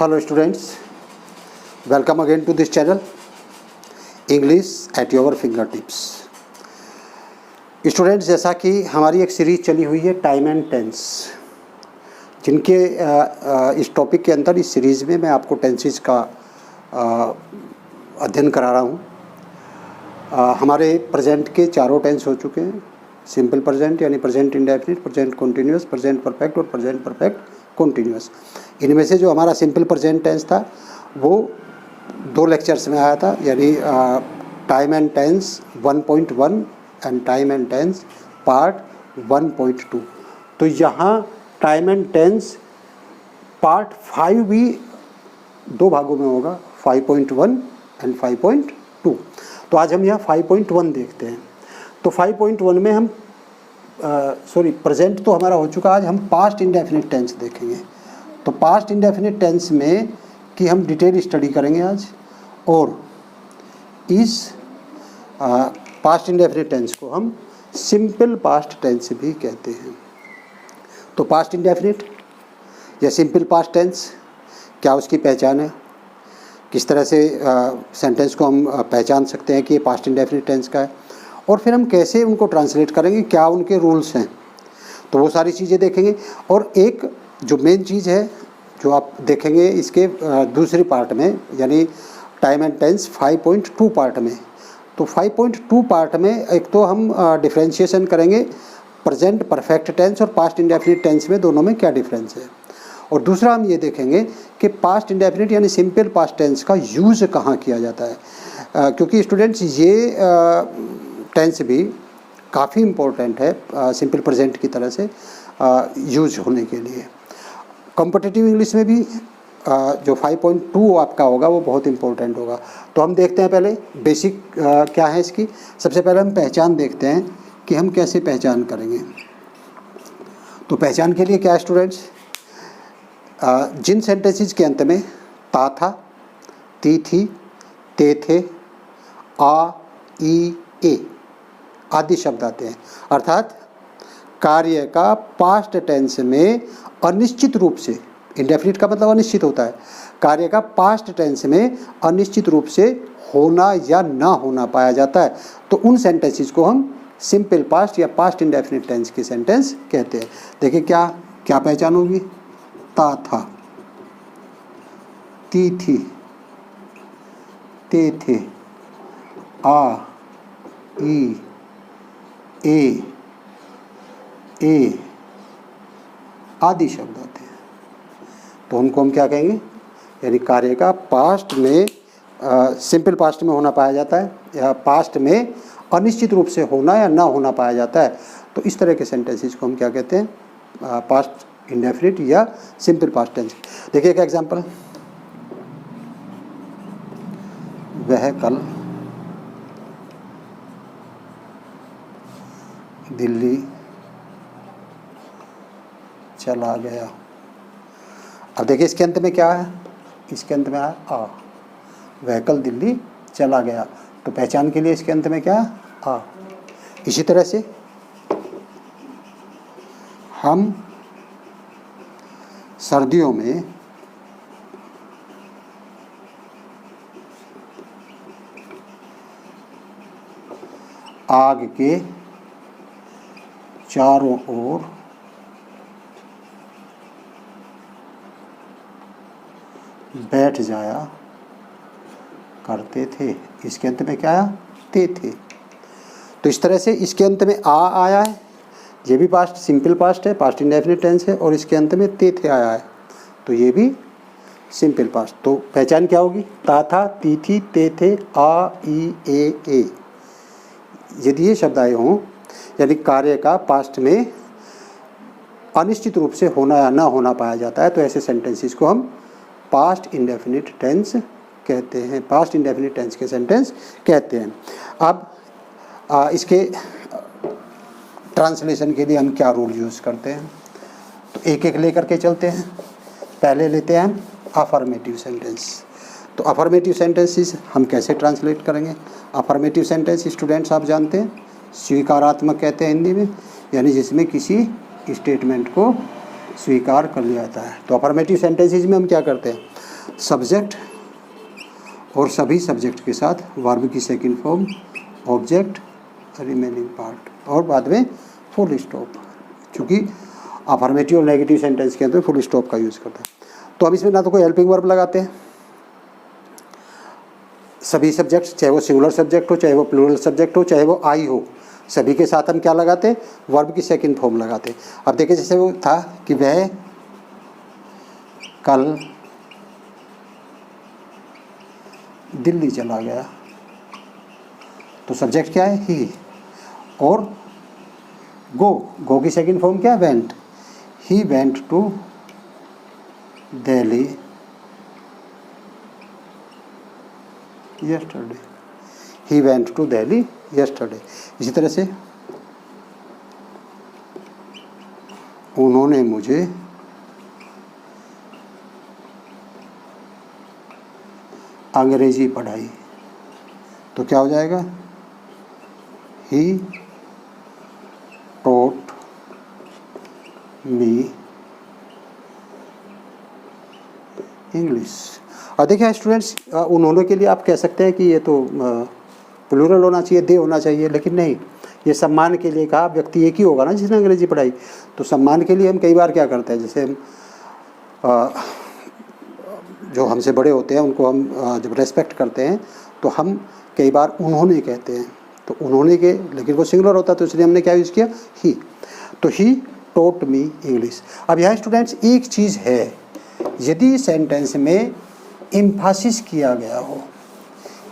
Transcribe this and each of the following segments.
Hello students, welcome again to this channel, English at your fingertips। Students, जैसा कि हमारी एक सीरीज़ चली हुई है टाइम एंड टेंस, जिनके इस टॉपिक के अंदर इस सीरीज़ में मैं आपको टेंसेस का अध्ययन करा रहा हूँ। हमारे प्रेजेंट के चारों टेंस हो चुके हैं। सिंपल प्रेजेंट यानी present indefinite, present continuous, present perfect और प्रेजेंट परफेक्ट कॉन्टीन्यूअस। इनमें से जो हमारा सिंपल प्रेजेंट टेंस था वो 2 लेक्चर्स में आया था, यानी time and tense 1.1 and time and tense part 1.2। तो यहाँ टाइम एंड टेंस पार्ट 5 भी 2 भागों में होगा, 5.1 एंड 5.2। तो आज हम यहाँ 5.1 देखते हैं। तो 5.1 में हम प्रेजेंट तो हमारा हो चुका, आज हम पास्ट इंडेफिनिट टेंस देखेंगे। तो पास्ट इंडेफिनिट टेंस में कि हम डिटेल स्टडी करेंगे आज, और इस पास्ट इंडेफिनिट टेंस को हम सिंपल पास्ट टेंस भी कहते हैं। तो पास्ट इंडेफिनिट या सिंपल पास्ट टेंस क्या उसकी पहचान है, किस तरह से सेंटेंस को हम पहचान सकते हैं कि ये पास्ट इंडेफिनिट टेंस का है, और फिर हम कैसे उनको ट्रांसलेट करेंगे, क्या उनके रूल्स हैं, तो वो सारी चीज़ें देखेंगे। और एक जो मेन चीज़ है जो आप देखेंगे इसके दूसरी पार्ट में, यानी टाइम एंड टेंस 5.2 पार्ट में। तो 5.2 पार्ट में एक तो हम डिफ्रेंशिएशन करेंगे प्रेजेंट परफेक्ट टेंस और पास्ट इंडेफिनिट टेंस में, दोनों में क्या डिफरेंस है। और दूसरा हम ये देखेंगे कि पास्ट इंडेफिनिट यानी सिंपल पास्ट टेंस का यूज़ कहाँ किया जाता है, क्योंकि स्टूडेंट्स ये टेंस भी काफ़ी इम्पोर्टेंट है सिंपल प्रेजेंट की तरह से यूज होने के लिए। कॉम्पिटिटिव इंग्लिश में भी जो 5.2 आपका होगा वो बहुत इम्पोर्टेंट होगा। तो हम देखते हैं पहले बेसिक क्या है इसकी। सबसे पहले हम पहचान देखते हैं कि हम कैसे पहचान करेंगे। तो पहचान के लिए क्या है स्टूडेंट्स, जिन सेंटेंसेस के अंत में ता था, ती थी, ते थे, आ, ई, ए आदि शब्द आते हैं, अर्थात कार्य का पास्ट टेंस में अनिश्चित रूप से, इंडेफिनिट का मतलब अनिश्चित होता है, कार्य का पास्ट टेंस में अनिश्चित रूप से होना या ना होना पाया जाता है, तो उन सेंटेंसेस को हम सिंपल पास्ट या पास्ट इंडेफिनिट टेंस के सेंटेंस कहते हैं। देखिए क्या क्या पहचान होगी, ता था, ती थी, ते थे, आ, ई, ए आदि शब्द आते हैं। तो उनको हम क्या कहेंगे, यानी कार्य का पास्ट में सिंपल पास्ट में होना पाया जाता है, या पास्ट में अनिश्चित रूप से होना या ना होना पाया जाता है। तो इस तरह के सेंटेंसेस को हम क्या कहते हैं, पास्ट इंडेफिनिट या सिंपल पास्ट टेंस। देखिए एक एग्जांपल, वह कल दिल्ली चला गया। अब देखिए इसके अंत में क्या है, इसके अंत में है आ, वह कल दिल्ली चला गया। तो पहचान के लिए इसके अंत में क्या है, आ। इसी तरह से हम सर्दियों में आग के चारों ओर बैठ जाया करते थे। इसके अंत में क्या आया, ते थे। तो इस तरह से इसके अंत में आ आया है, ये भी पास्ट सिंपल पास्ट है, पास्ट इंडेफिनिट टेंस है, और इसके अंत में ते थे आया है, तो ये भी सिंपल पास्ट। तो पहचान क्या होगी, ता था, ती थी, ते थे, आ, ई, ए। यदि ये शब्द आए हों, यानी कार्य का पास्ट में अनिश्चित रूप से होना या ना होना पाया जाता है, तो ऐसे सेंटेंसेस को हम पास्ट इंडेफिनिट टेंस कहते हैं, पास्ट इंडेफिनिट टेंस के सेंटेंस कहते हैं। अब इसके ट्रांसलेशन के लिए हम क्या रूल यूज़ करते हैं, तो एक एक लेकर के चलते हैं। पहले लेते हैं हम अफर्मेटिव सेंटेंस। तो अफर्मेटिव सेंटेंसेस हम कैसे ट्रांसलेट करेंगे। अफर्मेटिव सेंटेंस स्टूडेंट्स आप जानते हैं स्वीकारात्मक कहते हैं हिंदी में, यानी जिसमें किसी स्टेटमेंट को स्वीकार कर लिया जाता है। तो अफर्मेटिव सेंटेंसेस में हम क्या करते हैं, सब्जेक्ट और सभी सब्जेक्ट के साथ वर्ब की second form object remaining part और बाद में फुल स्टॉप, क्योंकि अफर्मेटिव और नेगेटिव सेंटेंस के अंदर फुल स्टॉप का यूज़ करते हैं। तो अब इसमें ना तो कोई हेल्पिंग वर्ब लगाते हैं, सभी सब्जेक्ट चाहे वो सिंगुलर सब्जेक्ट हो, चाहे वो प्लूरल सब्जेक्ट हो, चाहे वो आई हो, सभी के साथ हम क्या लगाते हैं, वर्ब की सेकंड फॉर्म लगाते हैं। अब देखिए जैसे वो था कि वह कल दिल्ली चला गया, तो सब्जेक्ट क्या है, ही, और गो की सेकंड फॉर्म क्या है, went, he went to Delhi yesterday, he went to Delhi yesterday। इसी तरह से उन्होंने मुझे अंग्रेजी पढ़ाई, तो क्या हो जाएगा, he taught me English। और देखिए स्टूडेंट्स, उन्होंने के लिए आप कह सकते हैं कि ये तो प्लूरल होना चाहिए, दे होना चाहिए, लेकिन नहीं, ये सम्मान के लिए कहा, व्यक्ति एक ही होगा ना जिसने अंग्रेजी पढ़ाई। तो सम्मान के लिए हम कई बार क्या करते हैं, जैसे हम जो हमसे बड़े होते हैं उनको हम जब रेस्पेक्ट करते हैं तो हम कई बार उन्होंने कहते हैं, तो उन्होंने के, लेकिन वो सिंगुलर होता है तो इसलिए हमने क्या यूज़ किया, ही। तो ही टॉट मी इंग्लिश। अब यहाँ स्टूडेंट्स एक चीज़ है, यदि सेंटेंस में एम्फासिस किया गया हो,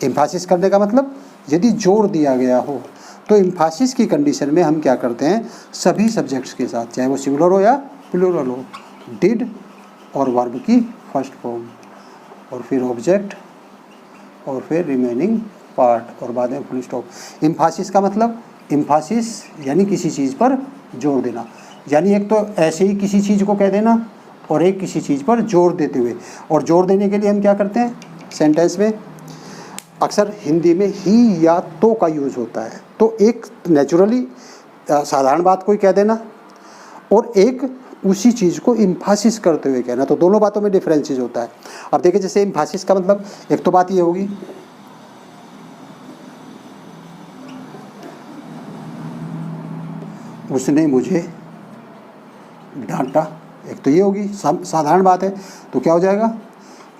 एम्फासिस करने का मतलब यदि जोर दिया गया हो, तो एम्फासिस की कंडीशन में हम क्या करते हैं, सभी सब्जेक्ट्स के साथ, चाहे वो सिंगुलर हो या प्लूरल हो, डिड और वर्ब की फर्स्ट फॉर्म और फिर ऑब्जेक्ट और फिर रिमेनिंग पार्ट और बाद में फुल स्टॉप। एम्फासिस का मतलब, एम्फासिस यानी किसी चीज़ पर जोर देना, यानी एक तो ऐसे ही किसी चीज़ को कह देना और एक किसी चीज़ पर जोर देते हुए। और जोर देने के लिए हम क्या करते हैं, सेंटेंस में अक्सर हिंदी में ही या तो का यूज़ होता है। तो एक नेचुरली साधारण बात कोई कह देना और एक उसी चीज़ को एम्फासिस करते हुए कहना, तो दोनों बातों में डिफरेंसेस होता है। अब देखिए जैसे एम्फासिस का मतलब, एक तो बात ये होगी उसने मुझे डांटा, एक तो ये होगी साधारण बात है, तो क्या हो जाएगा,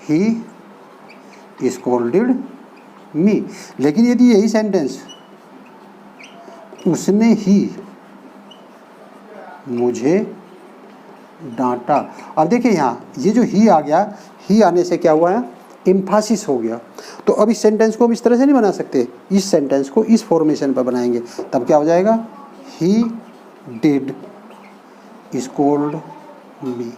ही स्कोल्डेड मी। लेकिन यदि यही सेंटेंस उसने ही मुझे डांटा, अब देखिए यहाँ ये जो ही आ गया, ही आने से क्या हुआ है, एम्फासिस हो गया। तो अब इस सेंटेंस को हम इस तरह से नहीं बना सकते, इस सेंटेंस को इस फॉर्मेशन पर बनाएंगे, तब क्या हो जाएगा, ही डिड स्कोल्ड मी।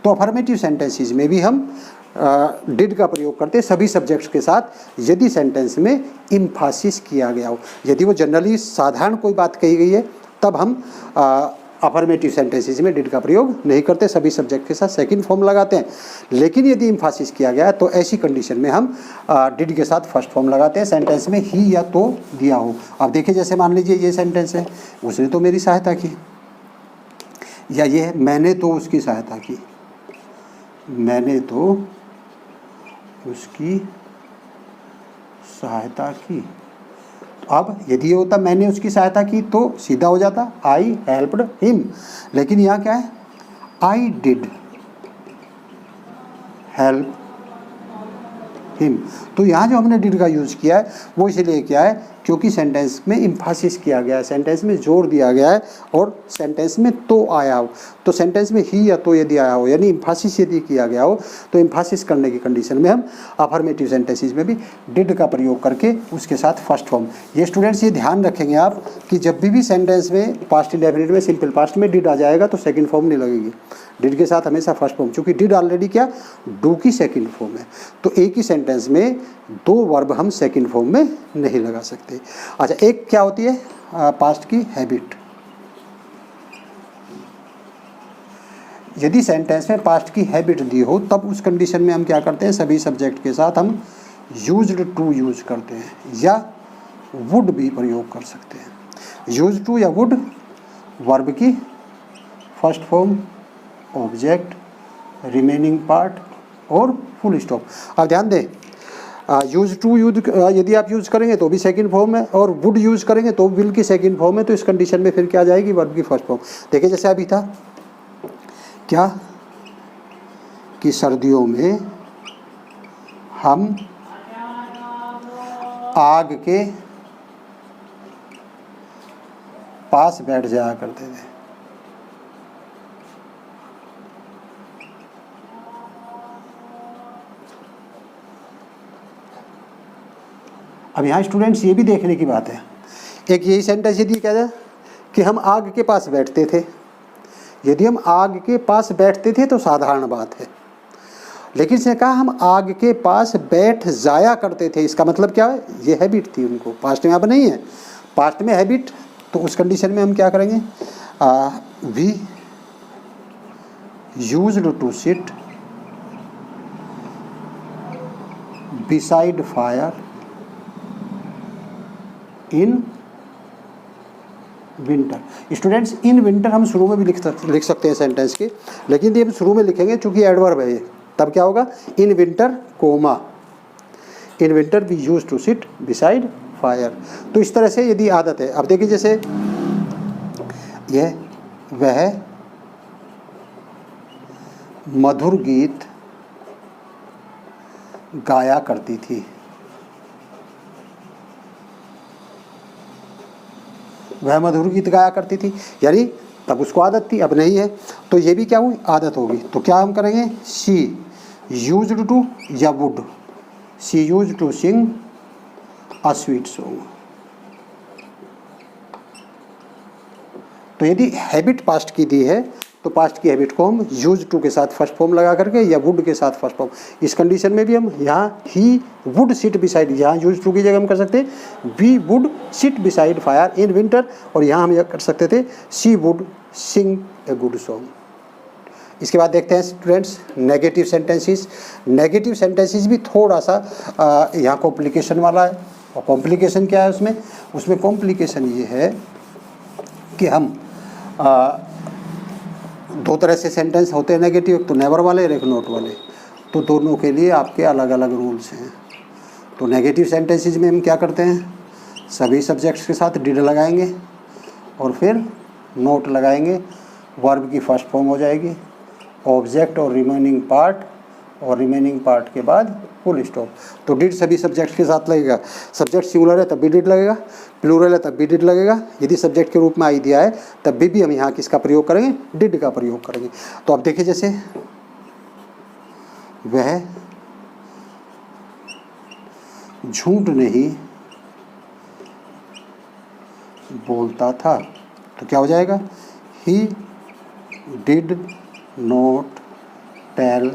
तो अफर्मेटिव सेंटेंसेस में भी हम डिड का प्रयोग करते हैं सभी सब्जेक्ट्स के साथ, यदि सेंटेंस में एम्फासिस किया गया हो। यदि वो जनरली साधारण कोई बात कही गई है तब हम अफर्मेटिव सेंटेंसेस में डिड का प्रयोग नहीं करते, सभी सब्जेक्ट के साथ सेकंड फॉर्म लगाते हैं। लेकिन यदि एम्फासिस किया गया है तो ऐसी कंडीशन में हम डिड के साथ फर्स्ट फॉर्म लगाते हैं, सेंटेंस में ही या तो दिया हो। अब देखिए जैसे मान लीजिए ये सेंटेंस है, उसने तो मेरी सहायता की, या ये है मैंने तो उसकी सहायता की, मैंने तो उसकी सहायता की। अब यदि ये होता मैंने उसकी सहायता की तो सीधा हो जाता आई हेल्प्ड हिम, लेकिन यहाँ क्या है, आई डिड हेल्प हिम। तो यहाँ जो हमने डिड का यूज़ किया है वो इसलिए किया है क्योंकि सेंटेंस में एम्फासिस किया गया है, सेंटेंस में जोर दिया गया है और सेंटेंस में तो आया हो। तो सेंटेंस में ही या तो यदि आया हो, यानी एम्फासिस यदि किया गया हो, तो एम्फासिस करने की कंडीशन में हम अफर्मेटिव सेंटेंसेस में भी डिड का प्रयोग करके उसके साथ फर्स्ट फॉर्म। ये स्टूडेंट्स ये ध्यान रखेंगे आप कि जब भी सेंटेंस में पास्ट इंडेफिनिट में सिंपल पास्ट में डिड आ जाएगा तो सेकेंड फॉर्म नहीं लगेगी, डिड के साथ हमेशा फर्स्ट फॉर्म, क्योंकि डिड ऑलरेडी क्या डू की सेकंड फॉर्म है। तो एक ही सेंटेंस में दो वर्ब हम सेकंड फॉर्म में नहीं लगा सकते। अच्छा, एक क्या होती है पास्ट की हैबिट। यदि सेंटेंस में पास्ट की हैबिट दी हो तब उस कंडीशन में हम क्या करते हैं, सभी सब्जेक्ट के साथ हम यूज्ड टू यूज करते हैं या वुड भी प्रयोग कर सकते हैं। यूज्ड टू या वुड, वर्ब की first form, object, remaining part और फुल स्टॉप। अब ध्यान दें, यूज टू यूज यदि आप यूज़ करेंगे तो भी सेकंड फॉर्म है, और वुड यूज़ करेंगे तो विल की सेकंड फॉर्म है। तो इस कंडीशन में फिर क्या आ जाएगी, वर्ब की फर्स्ट फॉर्म। देखिए जैसे अभी था क्या कि सर्दियों में हम आग के पास बैठ जाया करते थे। अब यहाँ स्टूडेंट्स ये भी देखने की बात है, एक यही सेंटेंस यदि कह जाए कि हम आग के पास बैठते थे, यदि हम आग के पास बैठते थे तो साधारण बात है, लेकिन इसने कहा हम आग के पास बैठ जाया करते थे। इसका मतलब क्या है, ये हैबिट थी उनको, पास्ट में अब नहीं है, पास्ट में हैबिट। तो उस कंडीशन में हम क्या करेंगे, we used to sit beside fire in winter. Students in winter हम शुरू में भी लिख सकते हैं सेंटेंस के, लेकिन ये हम शुरू में लिखेंगे चूंकि एडवर्ब है ये, तब क्या होगा, in winter comma in winter we use to sit beside fire. तो इस तरह से यदि आदत है, अब देखिए जैसे यह वह मधुर गीत गाया करती थी, वह मधुर गीत गाया करती थी, यानी तब उसको आदत थी, अब नहीं है, तो ये भी क्या हुई, आदत होगी। तो क्या हम करेंगे, शी यूज्ड टू या would, she used to sing a sweet song. तो यदि हैबिट पास्ट की दी है तो पास्ट की हैबिट को हम यूज टू के साथ फर्स्ट फॉर्म लगा करके या वुड के साथ फर्स्ट फॉर्म, इस कंडीशन में भी हम यहाँ ही वुड सिट बिसाइड, यहाँ यूज टू की जगह हम कर सकते हैं we would sit beside fire in winter, और यहाँ हम यह कर सकते थे she would sing a good song. इसके बाद देखते हैं students negative sentences. Negative sentences भी थोड़ा सा यहाँ कॉम्प्लिकेशन वाला है, और कॉम्प्लिकेशन क्या है उसमें, उसमें कॉम्प्लिकेशन ये है कि हम दो तरह से सेंटेंस होते हैं नेगेटिव, एक तो नेवर वाले और एक नॉट वाले, तो दोनों के लिए आपके अलग अलग रूल्स हैं। तो नेगेटिव सेंटेंसेस में हम क्या करते हैं, सभी सब्जेक्ट्स के साथ डिड लगाएंगे और फिर नोट लगाएंगे, वर्ब की फर्स्ट फॉर्म हो जाएगी, ऑब्जेक्ट और रिमेनिंग पार्ट, और रिमेनिंग पार्ट के बाद फुल स्टॉप। तो डिड सभी सब्जेक्ट के साथ लगेगा, सब्जेक्ट सिंगुलर है तब भी डिड लगेगा, प्लूरल है तब भी डिड लगेगा, यदि सब्जेक्ट के रूप में आई दिया है तब भी हम यहाँ किसका प्रयोग करेंगे, डिड का प्रयोग करेंगे। तो अब देखिए जैसे वह झूठ नहीं बोलता था, तो क्या हो जाएगा, he did not tell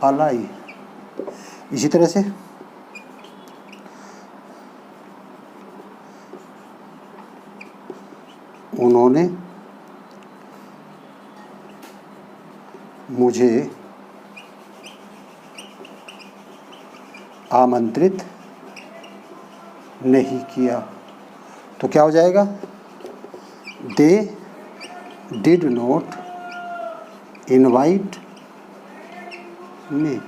a lie. इसी तरह से उन्होंने मुझे आमंत्रित नहीं किया, तो क्या हो जाएगा, they did not invite me,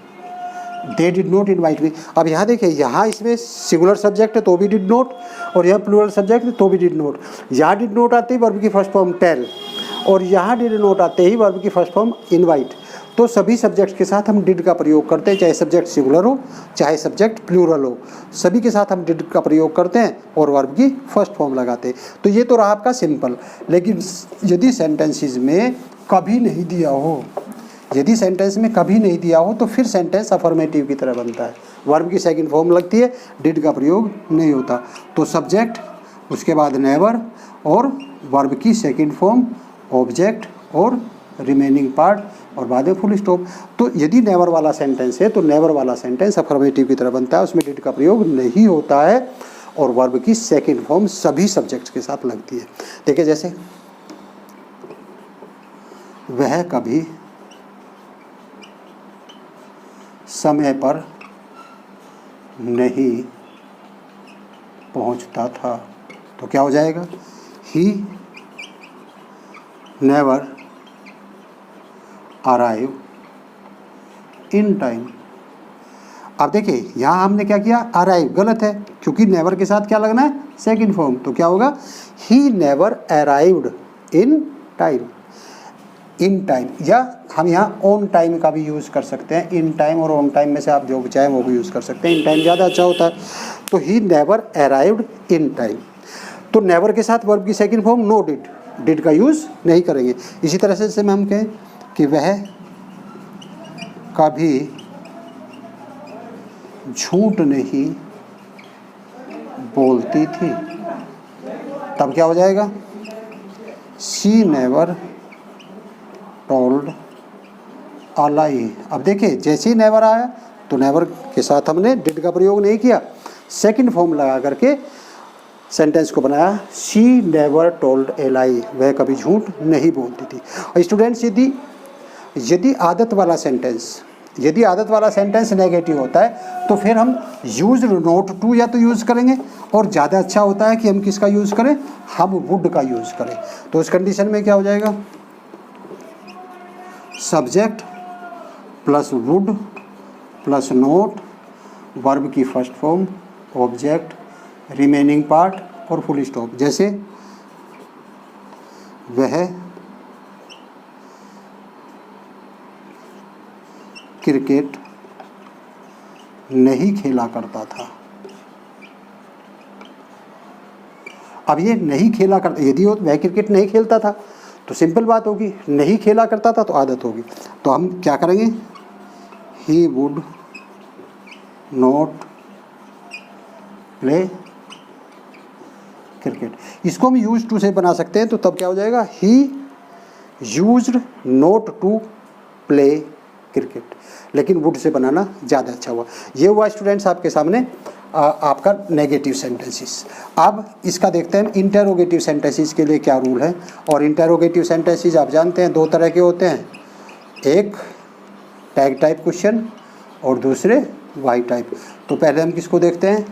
they did not invite me. अब यहाँ देखिए, यहाँ इसमें सिंगुलर सब्जेक्ट है तो भी डिड नॉट, और यहाँ प्लूरल सब्जेक्ट है तो भी डिड नॉट। यहाँ डिड नॉट आते ही वर्ब की फर्स्ट फॉर्म टेल, और यहाँ डिड नॉट आते ही वर्ब की फर्स्ट फॉर्म इनवाइट। तो सभी सब्जेक्ट के साथ हम डिड का प्रयोग करते हैं, चाहे सब्जेक्ट सिंगुलर हो चाहे सब्जेक्ट प्लूरल हो, सभी के साथ हम डिड का प्रयोग करते हैं और वर्ब की फर्स्ट फॉर्म लगाते हैं। तो ये तो रहा आपका सिंपल। लेकिन यदि सेंटेंसेस में कभी नहीं दिया हो, यदि सेंटेंस में कभी नहीं दिया हो तो फिर सेंटेंस अफर्मेटिव की तरह बनता है, वर्ब की सेकंड फॉर्म लगती है, डिड का प्रयोग नहीं होता। तो सब्जेक्ट, उसके बाद नेवर, और वर्ब की सेकंड फॉर्म ऑब्जेक्ट और रिमेनिंग पार्ट, और बाद में फुल स्टॉप। तो यदि नेवर वाला सेंटेंस है तो नेवर वाला सेंटेंस अफर्मेटिव की तरह बनता है, उसमें डिड का प्रयोग नहीं होता है, और वर्ब की सेकंड फॉर्म सभी सब्जेक्ट्स के साथ लगती है। देखिए जैसे वह कभी समय पर नहीं पहुंचता था, तो क्या हो जाएगा, he never arrive in time. अब देखिए यहाँ हमने क्या किया, अराइव, गलत है क्योंकि नेवर के साथ क्या लगना है, सेकंड फॉर्म। तो क्या होगा, ही never arrived in time. In time, या हम यहाँ ऑन टाइम का भी यूज़ कर सकते हैं। इन टाइम और ऑन टाइम में से आप जो चाहें वो भी यूज़ कर सकते हैं, इन टाइम ज़्यादा अच्छा होता है। तो he never arrived in time. तो नेवर के साथ वर्ब की second form no did, did का यूज़ नहीं करेंगे। इसी तरह से हम कहें कि वह कभी झूठ नहीं बोलती थी, तब क्या हो जाएगा, शी नेवर टोल्ड अ लाई। अब देखिए जैसे ही नेवर आया तो नेवर के साथ हमने डिड का प्रयोग नहीं किया, सेकंड फॉर्म लगा करके सेंटेंस को बनाया, शी नेवर टोल्ड ए लाई, वह कभी झूठ नहीं बोलती थी। और स्टूडेंट्स यदि आदत वाला सेंटेंस नेगेटिव होता है तो फिर हम यूज नॉट टू या तो यूज़ करेंगे, और ज़्यादा अच्छा होता है कि हम किसका यूज़ करें, हम वुड का यूज़ करें। तो उस कंडीशन में क्या हो जाएगा, subject plus would plus not, verb की first form, object, remaining part और फुल स्टॉप। जैसे वह क्रिकेट नहीं खेला करता था। अब ये नहीं खेला करता, यदि वह क्रिकेट नहीं खेलता था तो सिंपल बात होगी, नहीं खेला करता था तो आदत होगी। तो हम क्या करेंगे, he would not play cricket. इसको हम यूज टू से बना सकते हैं, तो तब क्या हो जाएगा, he used not to play cricket. लेकिन वुड से बनाना ज़्यादा अच्छा हुआ। ये हुआ स्टूडेंट्स आपके सामने आपका नेगेटिव सेंटेंसेस। अब इसका देखते हैं इंटेरोगेटिव सेंटेंसेस के लिए क्या रूल है। और इंटेरोगेटिव सेंटेंसेस आप जानते हैं दो तरह के होते हैं, एक टैग टाइप क्वेश्चन और दूसरे वाई टाइप। तो पहले हम किसको देखते हैं,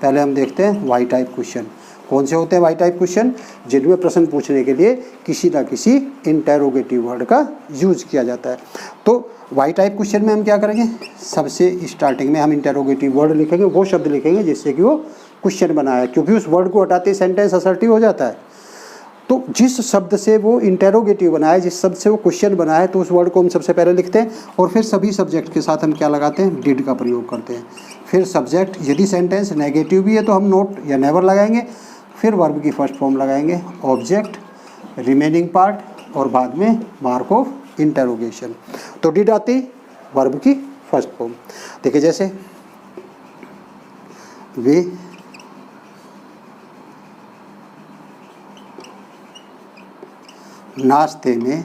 पहले हम देखते हैं वाई टाइप क्वेश्चन। कौन से होते हैं वाई टाइप क्वेश्चन, जिनमें प्रश्न पूछने के लिए किसी ना किसी इंटेरोगेटिव वर्ड का यूज किया जाता है। तो वाई टाइप क्वेश्चन में हम क्या करेंगे, सबसे स्टार्टिंग में हम इंटेरोगेटिव वर्ड लिखेंगे, वो शब्द लिखेंगे जिससे कि वो क्वेश्चन बना है, क्योंकि उस वर्ड को हटाते सेंटेंस असर्टिव हो जाता है। तो जिस शब्द से वो इंटेरोगेटिव बना है, जिस शब्द से वो क्वेश्चन बना है, तो उस वर्ड को हम सबसे पहले लिखते हैं और फिर सभी सब्जेक्ट के साथ हम क्या लगाते हैं, डिड का प्रयोग करते हैं। फिर सब्जेक्ट, यदि सेंटेंस नेगेटिव भी है तो हम नोट या नेवर लगाएंगे, फिर वर्ब की फर्स्ट फॉर्म लगाएंगे, ऑब्जेक्ट, रिमेनिंग पार्ट और बाद में मार्क ऑफ इंटेरोगेशन। तो डिड आती वर्ब की फर्स्ट फॉर्म। देखिए जैसे वे नाश्ते में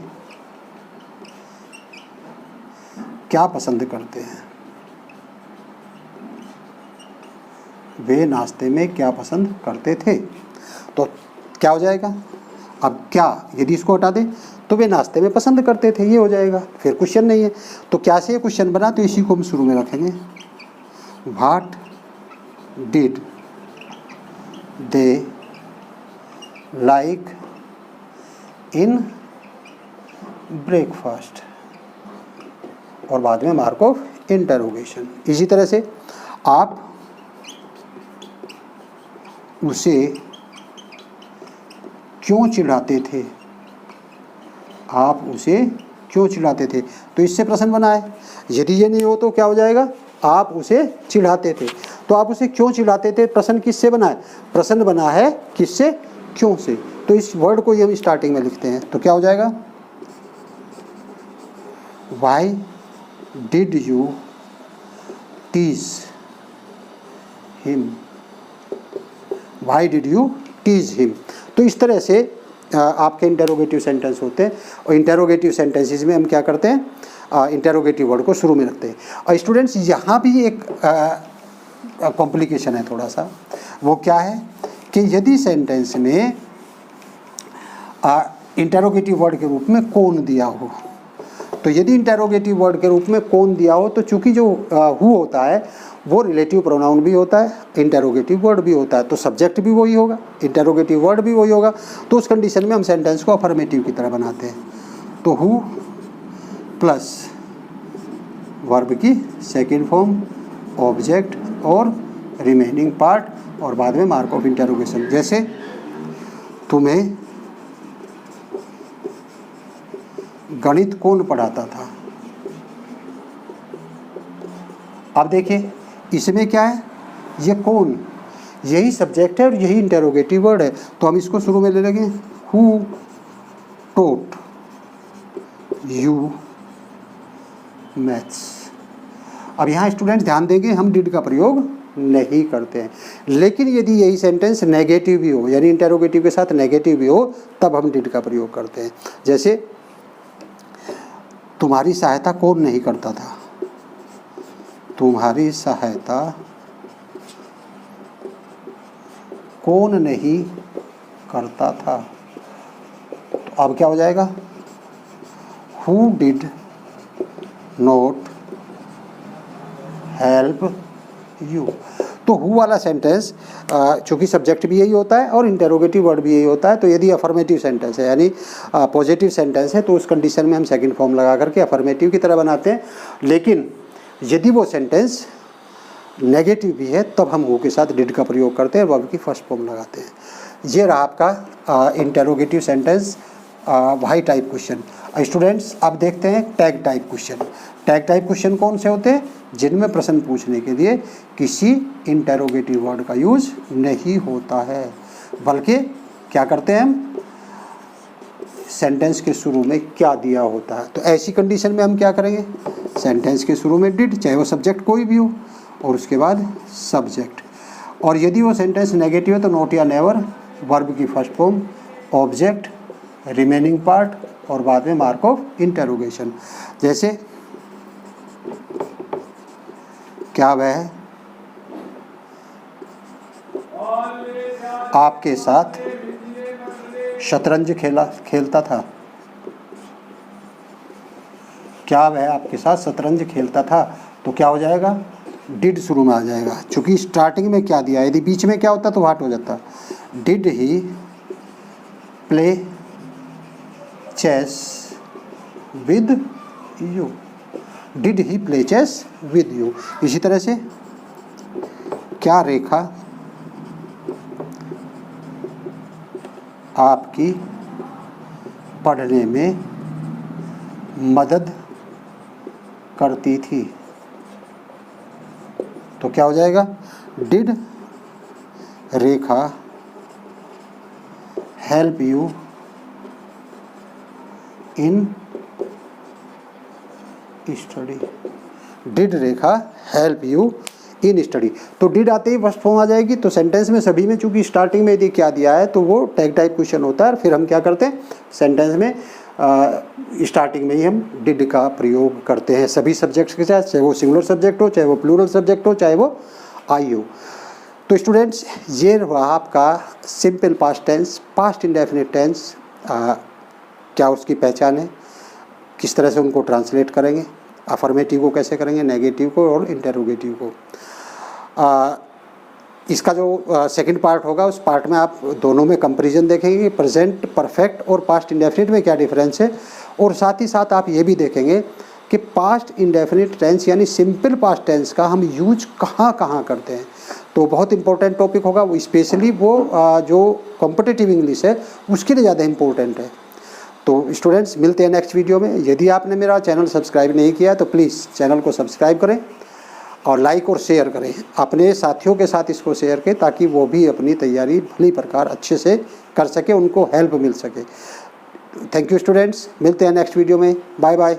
क्या पसंद करते हैं, वे नाश्ते में क्या पसंद करते थे। तो क्या हो जाएगा, अब क्या यदि इसको हटा दें तो वे नाश्ते में पसंद करते थे, ये हो जाएगा, फिर क्वेश्चन नहीं है। तो क्या से क्वेश्चन बना, तो इसी को हम शुरू में रखेंगे, what did they like in breakfast और बाद में मार्क ऑफ इंटरोगेशन। इसी तरह से आप उसे क्यों चिढ़ाते थे, आप उसे क्यों चिढ़ाते थे, तो इससे प्रश्न बना है। यदि ये नहीं हो तो क्या हो जाएगा, आप उसे चिढ़ाते थे। तो आप उसे क्यों चिढ़ाते थे, प्रश्न किससे बना है, प्रश्न बना है किससे, क्यों से। तो इस वर्ड को ये हम स्टार्टिंग में लिखते हैं, तो क्या हो जाएगा, why did you tease him, why did you tease him. तो इस तरह से आपके इंटेरोगेटिव सेंटेंस होते हैं। और इंटेरोगेटिव सेंटेंसेस में हम क्या करते हैं, इंटेरोगेटिव वर्ड को शुरू में रखते हैं। और स्टूडेंट्स यहाँ भी एक कॉम्प्लिकेशन है थोड़ा सा, वो क्या है कि यदि सेंटेंस में इंटेरोगेटिव वर्ड के रूप में कौन दिया हो, तो यदि इंटेरोगेटिव वर्ड के रूप में कौन दिया हो, तो चूंकि जो हु होता है वो रिलेटिव प्रोनाउन भी होता है, इंटेरोगेटिव वर्ड भी होता है, तो सब्जेक्ट भी वही होगा, इंटेरोगेटिव वर्ड भी वही होगा। तो उस कंडीशन में हम सेंटेंस को अफर्मेटिव की तरह बनाते हैं। तो हु प्लस वर्ब की सेकंड फॉर्म, ऑब्जेक्ट और रिमेनिंग पार्ट और बाद में मार्क ऑफ इंटरोगेशन। जैसे तुम्हें गणित कौन पढ़ाता था। अब देखिए इसमें क्या है, ये कौन, यही सब्जेक्ट है और यही इंटरोगेटिव वर्ड है, तो हम इसको शुरू में ले लेंगे, हु टोट यू मैथ्स। अब यहाँ स्टूडेंट ध्यान देंगे, हम डिड का प्रयोग नहीं करते हैं, लेकिन यदि यही सेंटेंस नेगेटिव भी हो, यानी इंटरोगेटिव के साथ नेगेटिव भी हो, तब हम डिड का प्रयोग करते हैं। जैसे तुम्हारी सहायता कौन नहीं करता था, तुम्हारी सहायता कौन नहीं करता था, तो अब क्या हो जाएगा, who did not help you. तो हु वाला सेंटेंस चूँकि सब्जेक्ट भी यही होता है और इंटरोगेटिव वर्ड भी यही होता है, तो यदि अफर्मेटिव सेंटेंस है यानी पॉजिटिव सेंटेंस है तो उस कंडीशन में हम सेकंड फॉर्म लगा करके अफर्मेटिव की तरह बनाते हैं। लेकिन यदि वो सेंटेंस नेगेटिव भी है तब हम हु के साथ डिड का प्रयोग करते हैं, वर्ब की फर्स्ट फॉर्म लगाते हैं। ये रहा आपका interrogative sentence why type question. Students अब देखते हैं tag type question. Tag type question कौन से होते हैं, जिनमें प्रश्न पूछने के लिए किसी इंटरोगेटिव वर्ड का यूज नहीं होता है, बल्कि क्या करते हैं हम, सेंटेंस के शुरू में क्या दिया होता है। तो ऐसी कंडीशन में हम क्या करेंगे, सेंटेंस के शुरू में डिड, चाहे वो सब्जेक्ट कोई भी हो, और उसके बाद सब्जेक्ट। और यदि वो सेंटेंस नेगेटिव है तो नॉट या नेवर, वर्ब की first form, object, remaining part और बाद में मार्क ऑफ इंटरोगेशन। जैसे क्या वह आपके साथ शतरंज खेलता था, क्या वह आपके साथ शतरंज खेलता था, तो क्या हो जाएगा, डिड शुरू में आ जाएगा। चूंकि स्टार्टिंग में क्या दिया है, यदि बीच में क्या होता तो व्हाट हो जाता, did he play chess with you, did he play chess with you. इसी तरह से क्या रेखा आपकी पढ़ने में मदद करती थी, तो क्या हो जाएगा, did Rekha help you in study, did Rekha help you in study. तो डिड आते ही फर्स्ट फॉर्म आ जाएगी। तो सेंटेंस में सभी में चूंकि स्टार्टिंग में यदि क्या दिया है तो वो टैग टाइप क्वेश्चन होता है, फिर हम क्या करते हैं, सेंटेंस में स्टार्टिंग में ही हम डिड का प्रयोग करते हैं सभी सब्जेक्ट्स के साथ, चाहे वो सिंगुलर सब्जेक्ट हो, चाहे वो प्लूरल सब्जेक्ट हो, चाहे वो आई हो। तो स्टूडेंट्स ये रहा आपका simple past tense, past indefinite tense, क्या उसकी पहचान है, किस तरह से उनको ट्रांसलेट करेंगे, अफर्मेटिव को कैसे करेंगे, नेगेटिव को और इंटरोगेटिव को। इसका जो सेकंड पार्ट होगा उस पार्ट में आप दोनों में कंपैरिजन देखेंगे, प्रेजेंट परफेक्ट और पास्ट इंडेफिनिट में क्या डिफरेंस है, और साथ ही साथ आप ये भी देखेंगे कि पास्ट इंडेफिनिट टेंस यानी सिंपल पास्ट टेंस का हम यूज कहाँ कहाँ करते हैं। तो बहुत इंपॉर्टेंट टॉपिक होगा वो, स्पेशली वो जो कॉम्पिटिटिव इंग्लिश है उसके लिए ज़्यादा इंपॉर्टेंट है। तो स्टूडेंट्स मिलते हैं नेक्स्ट वीडियो में। यदि आपने मेरा चैनल सब्सक्राइब नहीं किया तो प्लीज़ चैनल को सब्सक्राइब करें और लाइक और शेयर करें, अपने साथियों के साथ इसको शेयर करें ताकि वो भी अपनी तैयारी भली प्रकार अच्छे से कर सके, उनको हेल्प मिल सके। थैंक यू स्टूडेंट्स, मिलते हैं नेक्स्ट वीडियो में, बाय बाय।